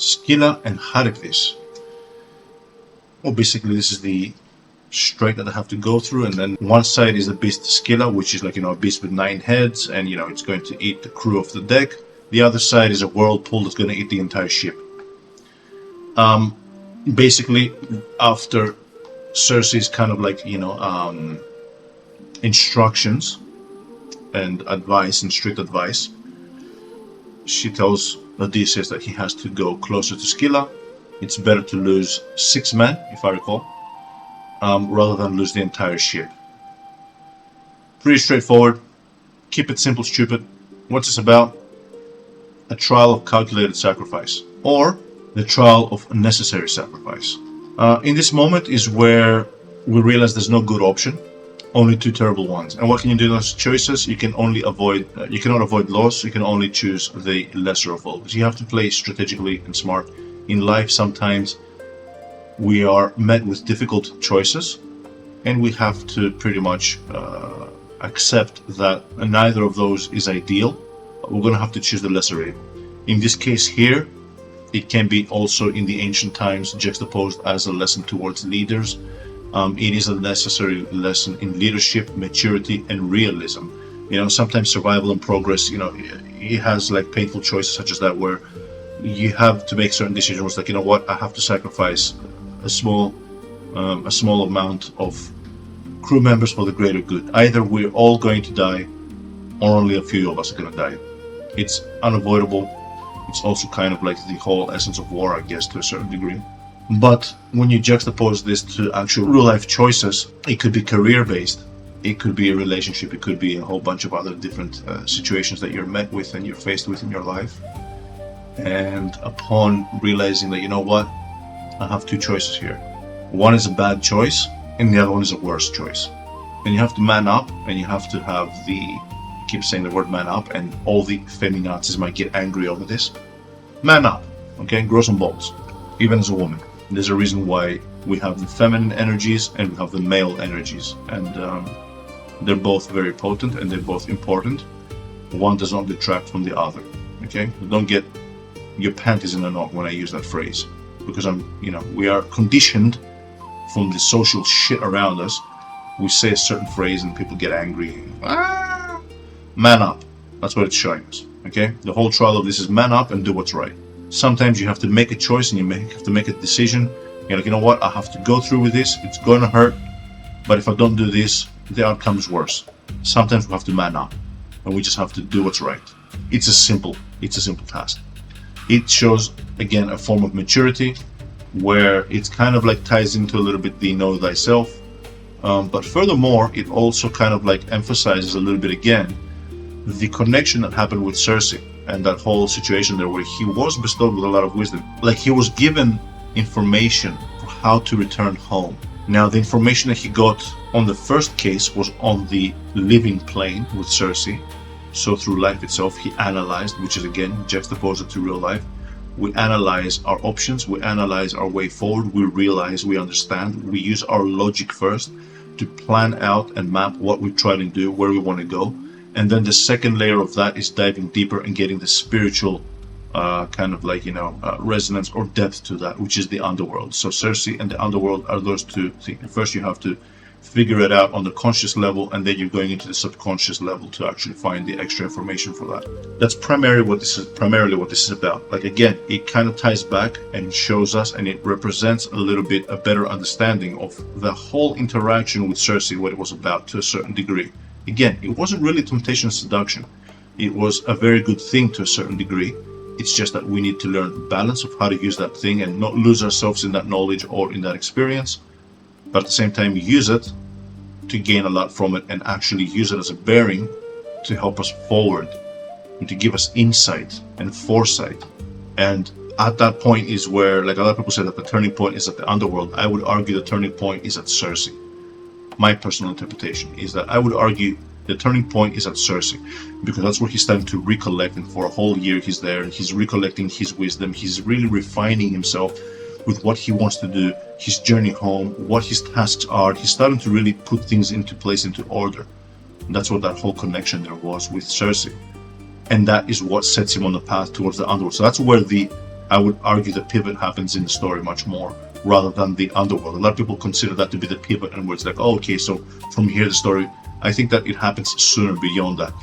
Skyla and Charybdis. Well, basically this is the strait that I have to go through, and then one side is the beast Skyla, which is like, a beast with 9 heads, and it's going to eat the crew of the deck. The other side is a whirlpool that's going to eat the entire ship. Basically, after Cersei's kind of like, instructions and advice and strict advice, she tells Odysseus that he has to go closer to Skyla. It's better to lose 6 men, if I recall, rather than lose the entire ship. Pretty straightforward. Keep it simple, stupid. What's this about? A trial of calculated sacrifice, or the trial of necessary sacrifice. In this moment is where we realize there's no good option, only 2 terrible ones. And what can you do in those choices? You can only avoid, you cannot avoid loss. You can only choose the lesser of all. But you have to play strategically and smart. In life, sometimes we are met with difficult choices, and we have to pretty much accept that neither of those is ideal. We're going to have to choose the lesser evil. In this case here, it can be also in the ancient times juxtaposed as a lesson towards leaders. It is a necessary lesson in leadership, maturity, and realism. Sometimes survival and progress, it has like painful choices such as that, where you have to make certain decisions like, I have to sacrifice a small amount of crew members for the greater good. Either we're all going to die, or only a few of us are going to die. It's unavoidable. It's also kind of like the whole essence of war, I guess, to a certain degree. But when you juxtapose this to actual real-life choices, it could be career-based, it could be a relationship, it could be a whole bunch of other different situations that you're met with and you're faced with in your life. And upon realizing that, I have 2 choices here. One is a bad choice, and the other one is a worse choice. And you have to man up, and you have to have I keep saying the word man up, and all the feminazis might get angry over this. Man up, okay? Grow some balls, even as a woman. There's a reason why we have the feminine energies and we have the male energies, and they're both very potent and they're both important. One does not detract from the other, okay? Don't get your panties in a knot when I use that phrase, because we are conditioned from the social shit around us. We say a certain phrase and people get angry. Man up. That's what it's showing us, okay? The whole trial of this is man up and do what's right. Sometimes you have to make a choice and you have to make a decision. You're like, I have to go through with this. It's going to hurt, but if I don't do this, the outcome is worse. Sometimes we have to man up, and we just have to do what's right. It's a simple task. It shows, again, a form of maturity, where it's kind of like ties into a little bit the know thyself. But furthermore, it also kind of like emphasizes a little bit again the connection that happened with Cersei and that whole situation there, where he was bestowed with a lot of wisdom. Like, he was given information for how to return home. Now, the information that he got on the first case was on the living plane with Cersei. So through life itself, he analyzed, which is again juxtaposed to real life. We analyze our options, we analyze our way forward, we realize, we understand, we use our logic first to plan out and map what we're trying to do, where we want to go. And then the second layer of that is diving deeper and getting the spiritual kind of like, resonance or depth to that, which is the underworld. So Cersei and the underworld are those 2 things. First, you have to figure it out on the conscious level, and then you're going into the subconscious level to actually find the extra information for that. That's primarily what this is about. Like, again, it kind of ties back and shows us, and it represents a little bit a better understanding of the whole interaction with Cersei, what it was about to a certain degree. Again, it wasn't really temptation and seduction. It was a very good thing to a certain degree. It's just that we need to learn the balance of how to use that thing and not lose ourselves in that knowledge or in that experience, but at the same time use it to gain a lot from it and actually use it as a bearing to help us forward and to give us insight and foresight. And at that point is where, like a lot of people say that the turning point is at the underworld. I would argue the turning point is at Cersei. My personal interpretation is that I would argue the turning point is at Cersei, because that's where he's starting to recollect, and for a whole year he's there and he's recollecting his wisdom. He's really refining himself with what he wants to do, his journey home, what his tasks are. He's starting to really put things into place, into order. And that's what that whole connection there was with Cersei. And that is what sets him on the path towards the underworld. So that's where the I would argue the pivot happens in the story much more rather than the underworld. A lot of people consider that to be the pivot, and where it's like, oh, okay, so from here the story. I think that it happens sooner beyond that,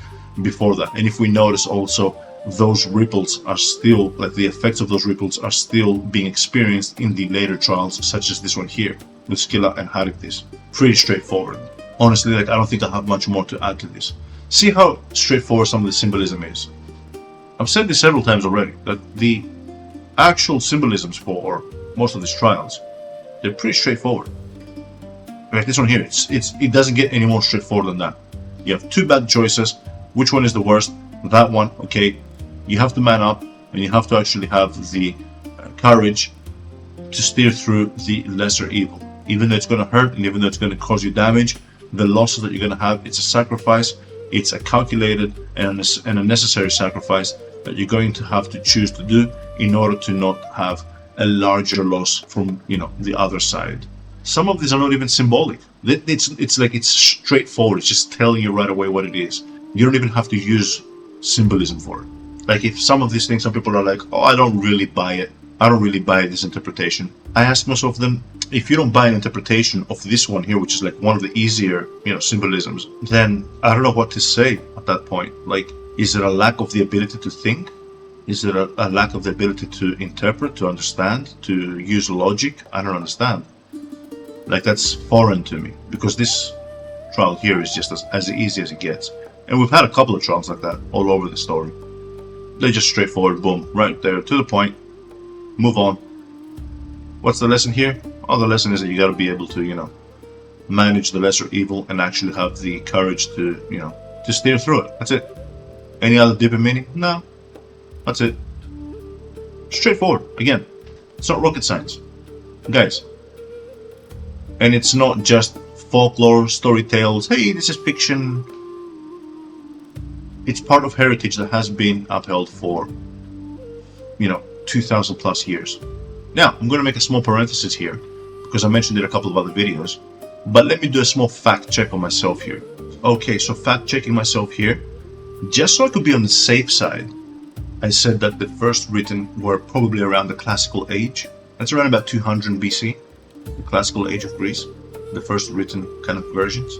before that. And if we notice also, those ripples are still, like the effects of those ripples are still being experienced in the later trials, such as this one here with Skyla and Charybdis. Pretty straightforward. Honestly, like I don't think I have much more to add to this. See how straightforward some of the symbolism is. I've said this several times already, that the actual symbolisms for most of these trials, they're pretty straightforward. Like this one here, it doesn't get any more straightforward than that. You have two bad choices. Which one is the worst? That one, okay. You have to man up, and you have to actually have the courage to steer through the lesser evil. Even though it's going to hurt, and even though it's going to cause you damage, the losses that you're going to have, it's a sacrifice. It's a calculated and a necessary sacrifice that you're going to have to choose to do in order to not have a larger loss from, you know, the other side. Some of these are not even symbolic. It's like it's straightforward. It's just telling you right away what it is. You don't even have to use symbolism for it. Like if some of these things, some people are like, oh, I don't really buy it. I don't really buy this interpretation. I ask myself then, if you don't buy an interpretation of this one here, which is like one of the easier, you know, symbolisms, then I don't know what to say at that point. Like, is it a lack of the ability to think? Is it a lack of the ability to interpret, to understand, to use logic? I don't understand. Like, that's foreign to me, because this trial here is just as easy as it gets. And we've had a couple of trials like that all over the story. They're just straightforward, boom, right there, to the point, move on. What's the lesson here? Oh, the lesson is that you got to be able to, you know, manage the lesser evil and actually have the courage to, you know, to steer through it. That's it. Any other deeper meaning? No. That's it. Straightforward. Again, it's not rocket science, guys. And it's not just folklore, story tales. Hey, this is fiction. It's part of heritage that has been upheld for, you know, 2,000 plus years. Now, I'm going to make a small parenthesis here, because I mentioned it in a couple of other videos, but let me do a small fact check on myself here. Okay, so fact checking myself here, just so I could be on the safe side, I said that the first written were probably around the classical age. That's around about 200 BC, the classical age of Greece, the first written kind of versions.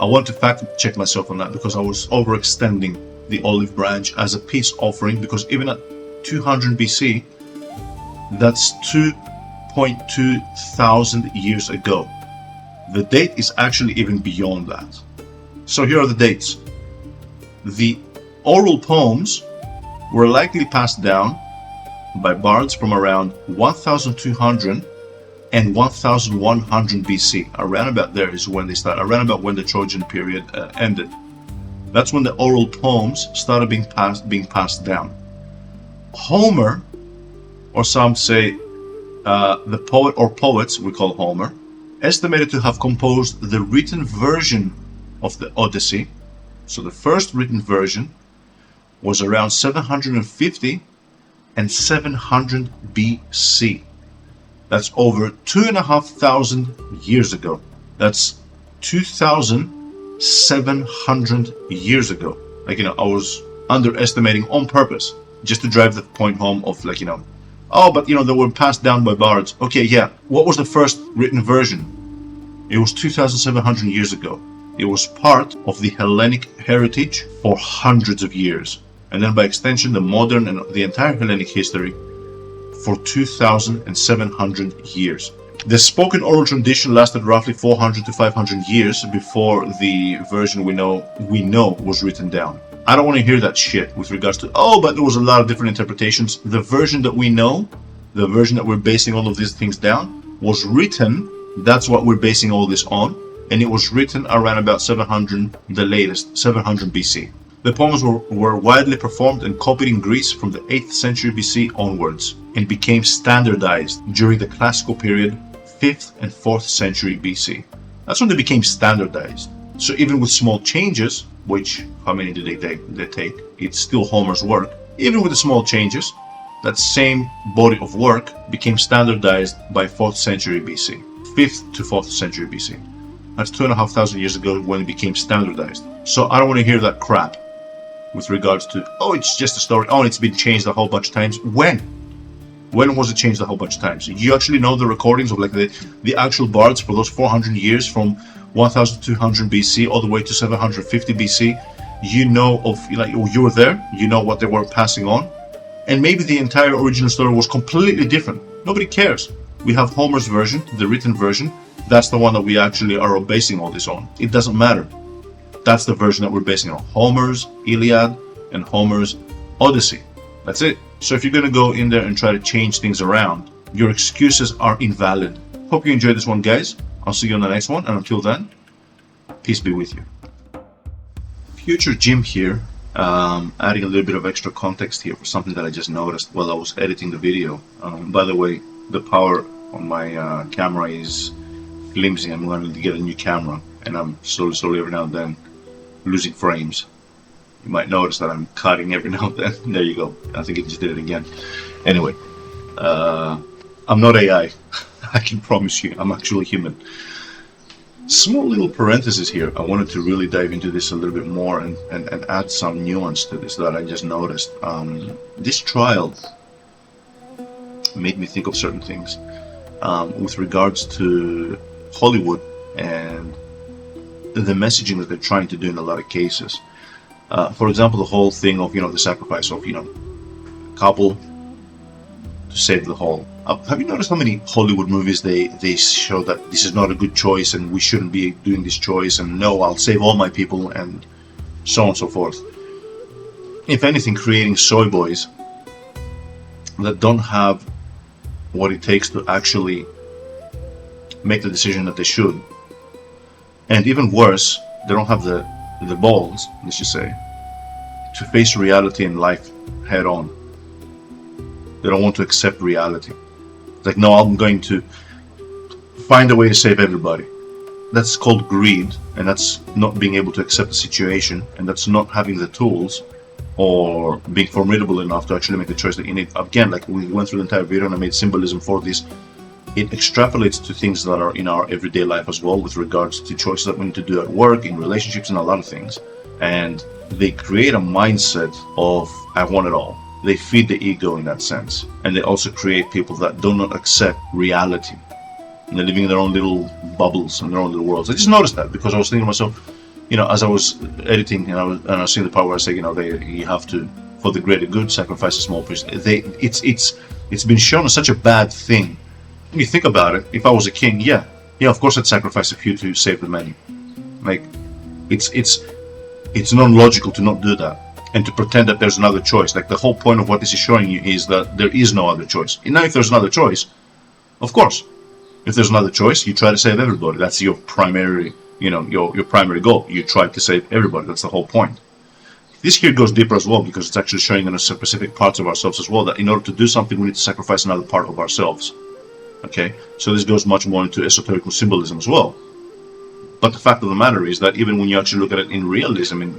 I want to fact check myself on that because I was overextending the olive branch as a peace offering, because even at 200 BC, that's 2.2 thousand years ago. The date is actually even beyond that. So here are the dates. The oral poems were likely passed down by bards from around 1200 and 1100 BC. Around about there is when they start, around about when the Trojan period ended. That's when the oral poems started being passed down. Homer, or some say the poet or poets, we call Homer, estimated to have composed the written version of the Odyssey. So the first written version was around 750 and 700 BC. That's over 2,500 years ago. That's 2,700 years ago. Like, you know, I was underestimating on purpose, just to drive the point home of, like, you know, oh, but, you know, they were passed down by bards. Okay, yeah. What was the first written version? It was 2,700 years ago. It was part of the Hellenic heritage for hundreds of years. And then by extension, the modern and the entire Hellenic history for 2,700 years. The spoken oral tradition lasted roughly 400 to 500 years before the version we know was written down. I don't want to hear that shit with regards to, oh, but there was a lot of different interpretations. The version that we know, the version that we're basing all of these things down, was written, that's what we're basing all this on, and it was written around about 700, the latest, 700 BC. The poems were widely performed and copied in Greece from the 8th century BC onwards, and became standardized during the classical period, 5th and 4th century BC. That's when they became standardized. So even with small changes, which, how many did they take? It's still Homer's work. Even with the small changes, that same body of work became standardized by 4th century BC. 5th to 4th century BC. That's 2,500 years ago when it became standardized. So I don't want to hear that crap with regards to, oh, it's just a story, oh, it's been changed a whole bunch of times. When? When was it changed a whole bunch of times? You actually know the recordings of like the actual bards for those 400 years from 1200 BC all the way to 750 BC. You know of, like, you were there, you know what they were passing on. And maybe the entire original story was completely different. Nobody cares. We have Homer's version, the written version. That's the one that we actually are basing all this on. It doesn't matter. That's the version that we're basing on. Homer's Iliad and Homer's Odyssey. That's it. So if you're going to go in there and try to change things around, your excuses are invalid. Hope you enjoyed this one, guys. I'll see you on the next one. And until then, peace be with you. Future Jim here, adding a little bit of extra context here for something that I just noticed while I was editing the video. By the way, the power on my camera is flimsy. I'm going to get a new camera, and I'm slowly every now and then losing frames. You might notice that I'm cutting every now and then. There you go. I think it just did it again. Anyway, I'm not AI. I can promise you, I'm actually human. Small little parenthesis here. I wanted to really dive into this a little bit more and add some nuance to this that I just noticed. This trial made me think of certain things with regards to Hollywood and the messaging that they're trying to do in a lot of cases. For example, the whole thing of, the sacrifice of, a couple to save the whole. Have you noticed how many Hollywood movies they show that this is not a good choice and we shouldn't be doing this choice, and no, I'll save all my people, and so on and so forth. If anything, creating soy boys that don't have what it takes to actually make the decision that they should. And even worse, they don't have the balls, let's just say, to face reality in life head on. They don't want to accept reality. It's like, no, I'm going to find a way to save everybody. That's called greed, and that's not being able to accept the situation, and that's not having the tools or being formidable enough to actually make the choice that you need. Again, like we went through the entire video and I made symbolism for this. It extrapolates to things that are in our everyday life as well, with regards to choices that we need to do at work, in relationships, and a lot of things. And they create a mindset of, I want it all. They feed the ego in that sense. And they also create people that do not accept reality. And they're living in their own little bubbles and their own little worlds. I just noticed that because I was thinking to myself, as I was editing and I was seeing the part where I say, you have to, for the greater good, sacrifice a small person. It's been shown as such a bad thing. When you think about it, if I was a king, yeah, of course I'd sacrifice a few to save the many. Like, it's non-logical to not do that and to pretend that there's another choice. Like, the whole point of what this is showing you is that there is no other choice. And now, if there's another choice, of course, if there's another choice, you try to save everybody. That's your primary, your primary goal. You try to save everybody. That's the whole point. This here goes deeper as well, because it's actually showing us specific parts of ourselves as well, that in order to do something, we need to sacrifice another part of ourselves. Okay, so this goes much more into esoteric symbolism as well. But the fact of the matter is that even when you actually look at it in realism, in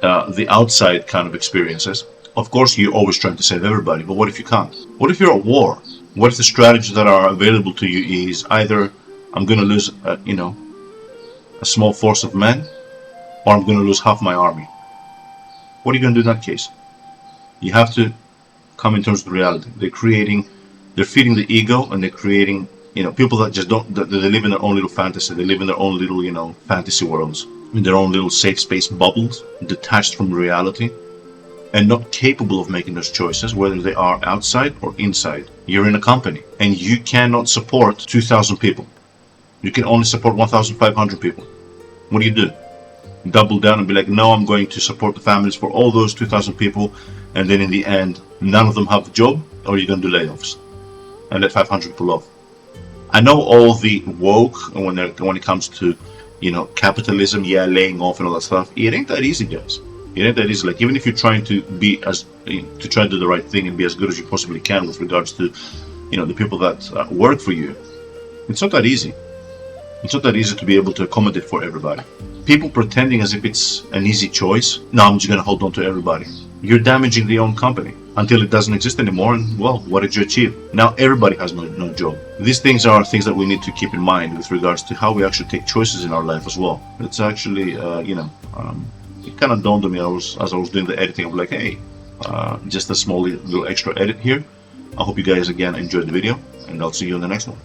the outside kind of experiences, of course you're always trying to save everybody. But what if you can't? What if you're at war? What if the strategies that are available to you is either I'm going to lose, a small force of men, or I'm going to lose half my army? What are you going to do in that case? You have to come in terms of the reality. They're feeding the ego, and they're creating, people that just they live in their own little fantasy. They live in their own little, fantasy worlds, in their own little safe space bubbles, detached from reality, and not capable of making those choices, whether they are outside or inside. You're in a company, and you cannot support 2,000 people. You can only support 1,500 people. What do? Double down and be like, no, I'm going to support the families for all those 2,000 people, and then in the end, none of them have a job, or you're going to do layoffs and let 500 pull off. I know all the woke, when it comes to, capitalism, laying off and all that stuff, it ain't that easy, guys. It ain't that easy. Like, even if you're trying to try to do the right thing and be as good as you possibly can with regards to, the people that work for you, it's not that easy. It's not that easy to be able to accommodate for everybody. People pretending as if it's an easy choice. No, I'm just going to hold on to everybody. You're damaging the own company until it doesn't exist anymore, and well, what did you achieve? Now everybody has no job. These things are things that we need to keep in mind with regards to how we actually take choices in our life as well. It's actually, it kind of dawned on me as I was doing the editing. I'm like, hey, just a small little extra edit here. I hope you guys again enjoyed the video, and I'll see you in the next one.